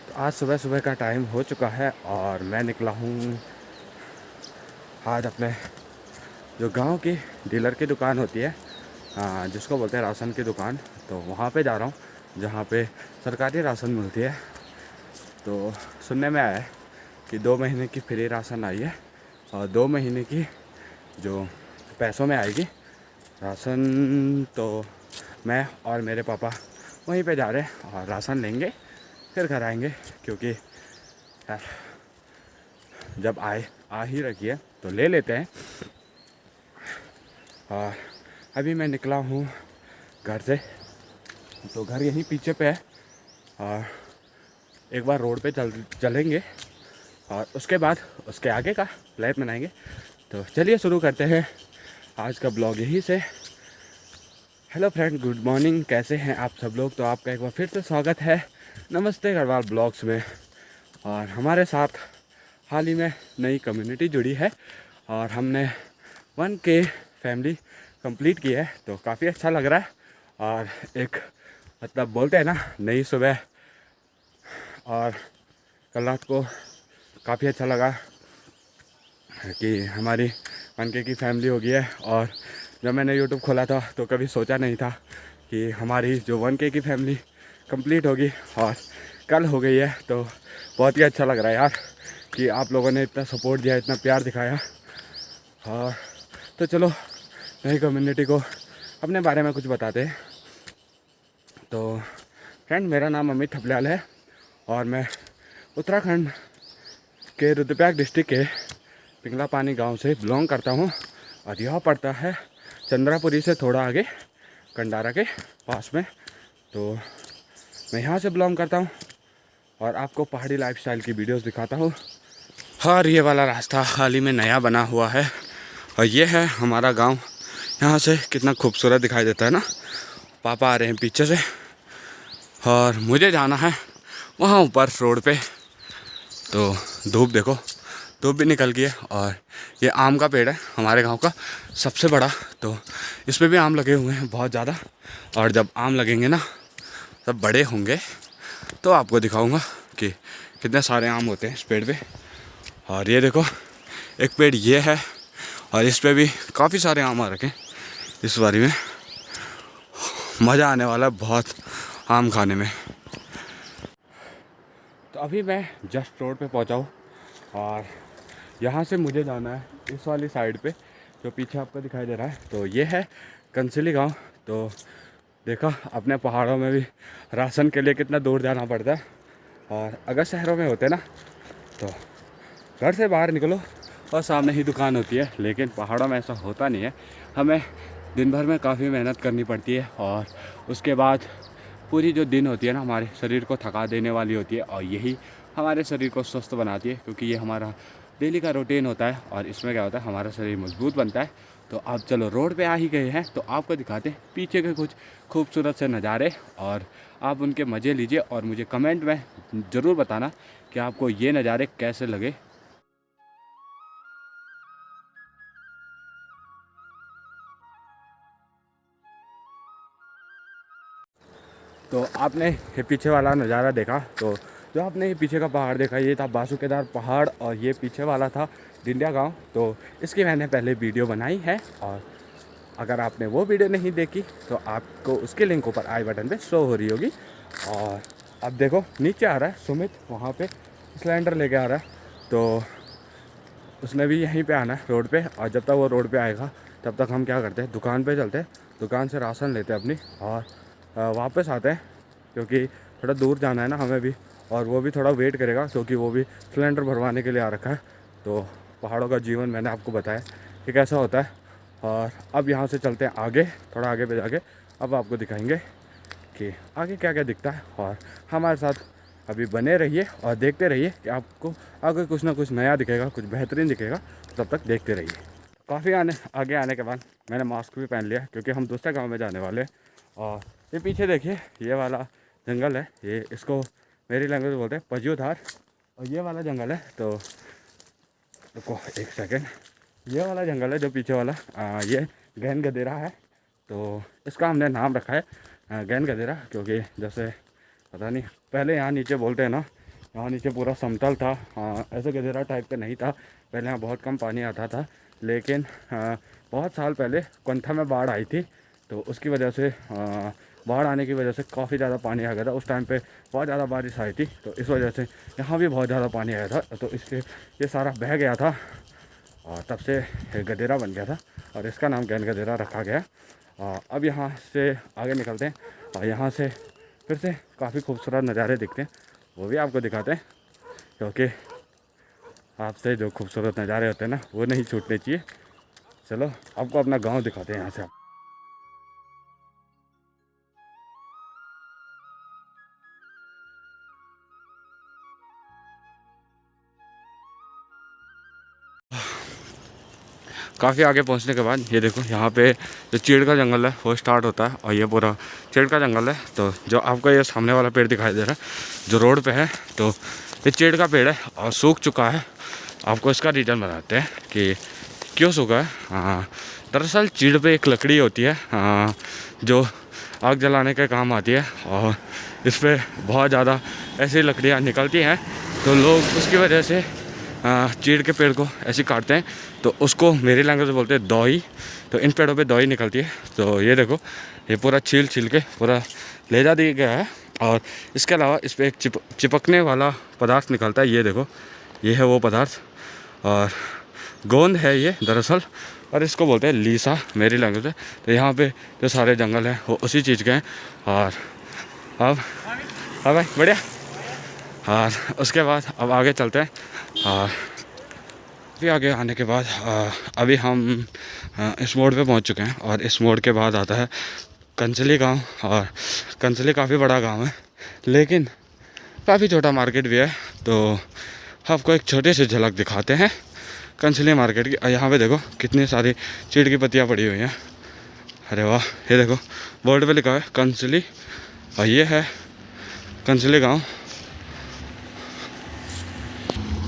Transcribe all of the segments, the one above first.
तो आज सुबह सुबह का टाइम हो चुका है और मैं निकला हूँ आज अपने जो गांव की डीलर की दुकान होती है, जिसको बोलते हैं राशन की दुकान। तो वहाँ पे जा रहा हूँ जहाँ पे सरकारी राशन मिलती है। तो सुनने में आया है कि 2 महीने की फ्री राशन आई है और 2 महीने की जो पैसों में आएगी राशन। तो मैं और मेरे पापा वहीं पे जा रहे हैं और राशन लेंगे, फिर घर आएंगे, क्योंकि यार जब आ ही रखी है तो ले लेते हैं। और अभी मैं निकला हूँ घर से, तो घर यहीं पीछे पे है और एक बार रोड पे चलेंगे और उसके बाद उसके आगे का प्लान बनाएंगे। तो चलिए शुरू करते हैं आज का ब्लॉग यहीं से। हेलो फ्रेंड, गुड मॉर्निंग, कैसे हैं आप सब लोग। तो आपका एक बार फिर से स्वागत है नमस्ते गढ़वाल ब्लॉग्स में। और हमारे साथ हाल ही में नई कम्युनिटी जुड़ी है और हमने 1K फैमिली कंप्लीट की है, तो काफ़ी अच्छा लग रहा है। और एक मतलब बोलते हैं ना, नई सुबह। और कल रात को काफ़ी अच्छा लगा कि हमारी 1K की फैमिली हो गई है। और जब मैंने यूट्यूब खोला था तो कभी सोचा नहीं था कि हमारी जो 1K की फैमिली कंप्लीट होगी और कल हो गई है। तो बहुत ही अच्छा लग रहा है यार कि आप लोगों ने इतना सपोर्ट दिया, इतना प्यार दिखाया। और तो चलो नई कम्युनिटी को अपने बारे में कुछ बताते हैं। तो फ्रेंड, मेरा नाम अमित थपलियाल है और मैं उत्तराखंड के रुद्रप्रयाग डिस्ट्रिक्ट के पिंगला पानी गांव से बिलोंग करता हूं। और यह पड़ता है चंद्रापुरी से थोड़ा आगे, कंडारा के पास में। तो मैं यहाँ से बिलोंग करता हूँ और आपको पहाड़ी लाइफस्टाइल की वीडियोस दिखाता हूँ। और ये वाला रास्ता हाल ही में नया बना हुआ है और ये है हमारा गांव। यहाँ से कितना खूबसूरत दिखाई देता है ना। पापा आ रहे हैं पीछे से और मुझे जाना है वहाँ ऊपर रोड पे। तो धूप देखो, धूप भी निकल गई है। और ये आम का पेड़ है हमारे गांव का सबसे बड़ा। तो इसमें भी आम लगे हुए हैं बहुत ज़्यादा। और जब आम लगेंगे ना, तब बड़े होंगे तो आपको दिखाऊंगा कि कितने सारे आम होते हैं इस पेड़ पे। और ये देखो, एक पेड़ ये है और इस पे भी काफ़ी सारे आम आ रखे हैं। इस बारी में मज़ा आने वाला है बहुत आम खाने में। तो अभी मैं जस्ट रोड पे पहुंचा हूँ और यहाँ से मुझे जाना है इस वाली साइड पे जो पीछे आपको दिखाई दे रहा है। तो ये है कंसिली गांव। तो देखा, अपने पहाड़ों में भी राशन के लिए कितना दूर जाना पड़ता है। और अगर शहरों में होते ना तो घर से बाहर निकलो और सामने ही दुकान होती है, लेकिन पहाड़ों में ऐसा होता नहीं है। हमें दिन भर में काफ़ी मेहनत करनी पड़ती है और उसके बाद पूरी जो दिन होती है ना, हमारे शरीर को थका देने वाली होती है। और यही हमारे शरीर को स्वस्थ बनाती है, क्योंकि ये हमारा डेली का रूटीन होता है और इसमें क्या होता है, हमारा शरीर मजबूत बनता है। तो अब चलो रोड पे आ ही गए हैं तो आपको दिखाते हैं पीछे के कुछ खूबसूरत से नज़ारे और आप उनके मज़े लीजिए। और मुझे कमेंट में ज़रूर बताना कि आपको ये नज़ारे कैसे लगे। तो आपने ये पीछे वाला नज़ारा देखा, तो जो आपने ये पीछे का पहाड़ देखा, ये था बासुकेदार पहाड़ और ये पीछे वाला था डिंडिया गांव। तो इसकी मैंने पहले वीडियो बनाई है और अगर आपने वो वीडियो नहीं देखी तो आपको उसकी लिंक ऊपर आई बटन पे शो हो रही होगी। और अब देखो नीचे आ रहा है सुमित, वहाँ पे सिलेंडर लेके आ रहा है। तो उसने भी यहीं पे आना है रोड पे। और जब तक वो रोड पे आएगा तब तक हम क्या करते हैं, दुकान पे चलते हैं, दुकान से राशन लेते हैं अपनी और वापस आते हैं, क्योंकि थोड़ा दूर जाना है ना हमें भी। और वो भी थोड़ा वेट करेगा क्योंकि वो भी सिलेंडर भरवाने के लिए आ रखा है। तो पहाड़ों का जीवन मैंने आपको बताया कि कैसा होता है। और अब यहाँ से चलते हैं आगे, थोड़ा आगे पे जाके अब आपको दिखाएंगे कि आगे क्या क्या दिखता है। और हमारे साथ अभी बने रहिए और देखते रहिए कि आपको आगे कुछ ना कुछ नया दिखेगा, कुछ बेहतरीन दिखेगा। तब तक देखते रहिए। काफ़ी आगे आने के बाद मैंने मास्क भी पहन लिया, क्योंकि हम दूसरे गांव में जाने वाले हैं। और ये पीछे देखिए, ये वाला जंगल है, ये इसको मेरी लैंग्वेज में बोलते हैं पजियोधार। और ये वाला जंगल है, तो रुको एक सेकेंड, ये वाला जंगल है जो पीछे वाला, ये गहन गदेरा है। तो इसका हमने नाम रखा है गहन गदेरा, क्योंकि जैसे पता नहीं, पहले यहाँ नीचे बोलते हैं ना यहाँ नीचे पूरा समतल था। ऐसे गधेरा टाइप का नहीं था, पहले यहाँ बहुत कम पानी आता था, लेकिन बहुत साल पहले कंठा में बाढ़ आई थी, तो उसकी वजह से बाढ़ आने की वजह से काफ़ी ज़्यादा पानी आ गया था। उस टाइम पे बहुत ज़्यादा बारिश आई थी, तो इस वजह से यहाँ भी बहुत ज़्यादा पानी आया था, तो इसलिए ये सारा बह गया था और तब से गधेरा बन गया था और इसका नाम गैन गधेरा रखा गया। अब यहाँ से आगे निकलते हैं और यहाँ से फिर से काफ़ी खूबसूरत नज़ारे दिखते हैं, वो भी आपको दिखाते हैं, क्योंकि आपसे जो खूबसूरत नज़ारे होते हैं ना, वो नहीं छूटने चाहिए। चलो आपको अपना गांव दिखाते हैं यहाँ से। काफ़ी आगे पहुंचने के बाद ये देखो, यहाँ पे जो चीड़ का जंगल है वो स्टार्ट होता है और ये पूरा चीड़ का जंगल है। तो जो आपको ये सामने वाला पेड़ दिखाई दे रहा है जो रोड पे है, तो ये चीड़ का पेड़ है और सूख चुका है। आपको इसका रीज़न बताते हैं कि क्यों सूखा है। दरअसल चीड़ पे एक लकड़ी होती है जो आग जलाने के काम आती है, और इस पर बहुत ज़्यादा ऐसी लकड़ियाँ निकलती हैं, तो लोग उसकी वजह से चीड़ के पेड़ को ऐसे काटते हैं, तो उसको मेरी लैंग्वेज में बोलते हैं दौई। तो इन पेड़ों पे दौई निकलती है। तो ये देखो, ये पूरा छील के पूरा ले जा दिया गया है, और इसके अलावा इस पर एक चिपकने वाला पदार्थ निकलता है। ये देखो, ये है वो पदार्थ, और गोंद है ये दरअसल, और इसको बोलते हैं लीसा मेरी लैंग्वेज में। तो यहाँ पे जो सारे जंगल हैं वो उसी चीज़ के हैं। और अब हाँ भाई बढ़िया। और उसके बाद अब आगे चलते हैं, और फिर आगे आने के बाद अभी हम इस मोड़ पे पहुंच चुके हैं, और इस मोड़ के बाद आता है कंचली गांव। और कंचली काफ़ी बड़ा गांव है, लेकिन काफ़ी छोटा मार्केट भी है। तो आपको एक छोटी सी झलक दिखाते हैं कंचली मार्केट की। यहाँ पे देखो कितनी सारी चीड़ की पत्तियाँ पड़ी हुई हैं। अरे वाह, ये देखो बोर्ड पे लिखा है कंचली, और ये है कंचली गांव।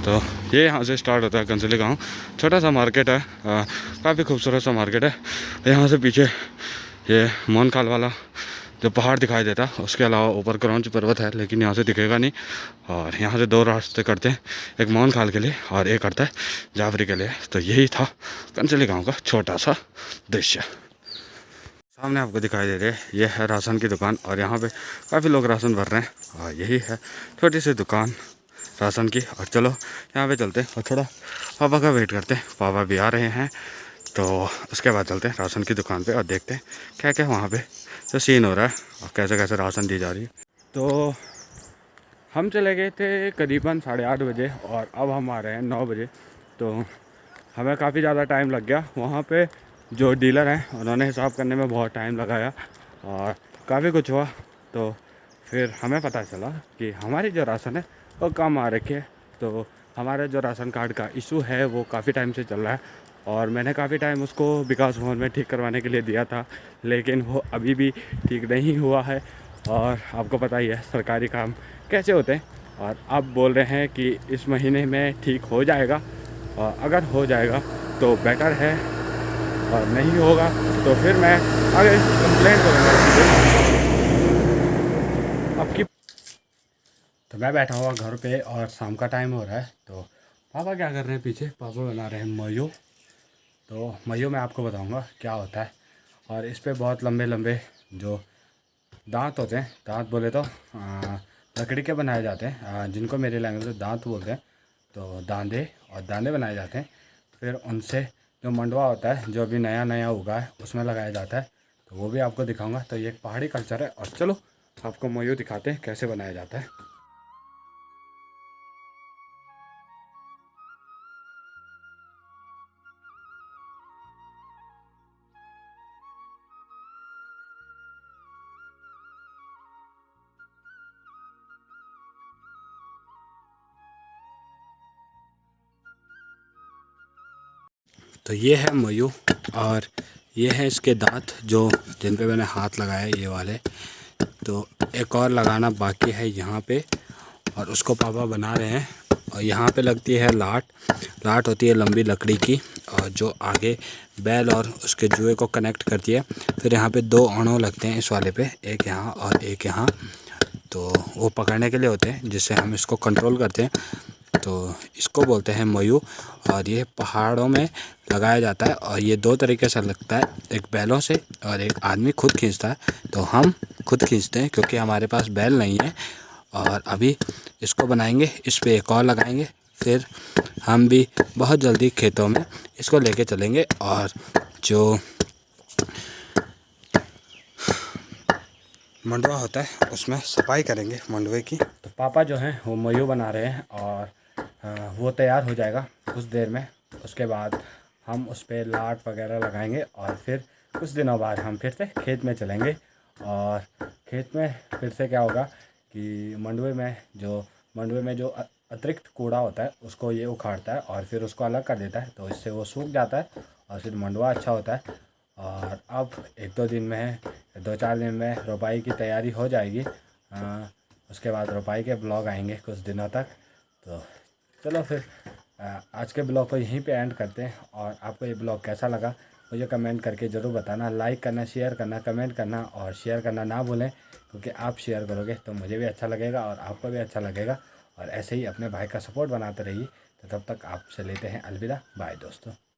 तो ये यहाँ से स्टार्ट होता है कंचली गांव। छोटा सा मार्केट है, काफ़ी खूबसूरत सा मार्केट है। यहाँ से पीछे ये मोहनखाल वाला जो पहाड़ दिखाई देता है, उसके अलावा ऊपर क्रौंच पर्वत है, लेकिन यहाँ से दिखेगा नहीं। और यहाँ से दो रास्ते करते हैं, एक मोहनखाल के लिए और एक करता है जाफरी के लिए। तो यही था कंचली गाँव का छोटा सा दृश्य। सामने आपको दिखाई दे रही है, ये है राशन की दुकान, और यहाँ पे काफ़ी लोग राशन भर रहे हैं, और यही है छोटी सी दुकान राशन की। और चलो यहाँ पे चलते हैं और थोड़ा पापा का वेट करते हैं, पापा भी आ रहे हैं। तो उसके बाद चलते हैं राशन की दुकान पे और देखते हैं क्या क्या वहाँ पे जो सीन हो रहा है और कैसे कैसे राशन दी जा रही है। तो हम चले गए थे करीबन 8:30 बजे, और अब हम आ रहे हैं 9 बजे। तो हमें काफ़ी ज़्यादा टाइम लग गया। वहाँ पे जो डीलर हैं उन्होंने हिसाब करने में बहुत टाइम लगाया और काफ़ी कुछ हुआ। तो फिर हमें पता चला कि हमारी जो राशन है वो कम आ रखी है। तो हमारे जो राशन कार्ड का इशू है वो काफ़ी टाइम से चल रहा है, और मैंने काफ़ी टाइम उसको विकास भवन में ठीक करवाने के लिए दिया था, लेकिन वो अभी भी ठीक नहीं हुआ है। और आपको पता ही है सरकारी काम कैसे होते हैं। और अब बोल रहे हैं कि इस महीने में ठीक हो जाएगा, और अगर हो जाएगा तो बेटर है, और नहीं होगा तो फिर मैं आगे कंप्लेंट करूँगा आपकी। तो मैं बैठा हुआ घर पे और शाम का टाइम हो रहा है। तो पापा क्या कर रहे हैं पीछे, पापा बना रहे हैं मयो। तो मयो मैं आपको बताऊंगा क्या होता है। और इस पे बहुत लंबे लंबे जो दांत होते हैं, दांत बोले तो लकड़ी के बनाए जाते हैं, जिनको मेरे लैंग्वेज में दांत बोलते हैं। तो दांदे और दांदे बनाए जाते हैं, फिर उनसे जो मंडवा होता है जो अभी नया नया उगा है उसमें लगाया जाता है। तो वो भी आपको दिखाऊंगा। तो ये एक पहाड़ी कल्चर है, और चलो आपको मयो दिखाते हैं कैसे बनाया जाता है। तो ये है मयू, और ये है इसके दांत जो जिन पे मैंने हाथ लगाया ये वाले। तो एक और लगाना बाकी है यहाँ पे, और उसको पापा बना रहे हैं। और यहाँ पे लगती है लाट। लाट होती है लंबी लकड़ी की, और जो आगे बैल और उसके जुए को कनेक्ट करती है। फिर यहाँ पे 2 अणों लगते हैं इस वाले पे, एक यहाँ और एक यहाँ। तो वो पकड़ने के लिए होते हैं, जिससे हम इसको कंट्रोल करते हैं। तो इसको बोलते हैं मयूर। और ये पहाड़ों में लगाया जाता है और ये दो तरीके से लगता है, एक बैलों से और एक आदमी खुद खींचता है। तो हम खुद खींचते हैं क्योंकि हमारे पास बैल नहीं है। और अभी इसको बनाएंगे, इस पे एक और लगाएंगे, फिर हम भी बहुत जल्दी खेतों में इसको लेके चलेंगे और जो मंडवा होता है उसमें सफाई करेंगे मंडवे की। तो पापा जो हैं वो मयूर बना रहे हैं और वो तैयार हो जाएगा कुछ देर में। उसके बाद हम उस पर लाट वगैरह लगाएंगे और फिर कुछ दिनों बाद हम फिर से खेत में चलेंगे। और खेत में फिर से क्या होगा कि मंडवे में जो अतिरिक्त कूड़ा होता है उसको ये उखाड़ता है और फिर उसको अलग कर देता है, तो इससे वो सूख जाता है और फिर मंडवा अच्छा होता है। और अब 1-2 दिन में 2-4 दिन में रोपाई की तैयारी हो जाएगी। उसके बाद रोपाई के ब्लॉग आएंगे कुछ दिनों तक। तो चलो फिर आज के ब्लॉग को यहीं पे एंड करते हैं। और आपको ये ब्लॉग कैसा लगा मुझे कमेंट करके ज़रूर बताना। लाइक करना, शेयर करना, कमेंट करना और शेयर करना ना भूलें, क्योंकि आप शेयर करोगे तो मुझे भी अच्छा लगेगा और आपको भी अच्छा लगेगा। और ऐसे ही अपने भाई का सपोर्ट बनाते रहिए। तो तब तक आपसे लेते हैं अलविदा, बाय दोस्तों।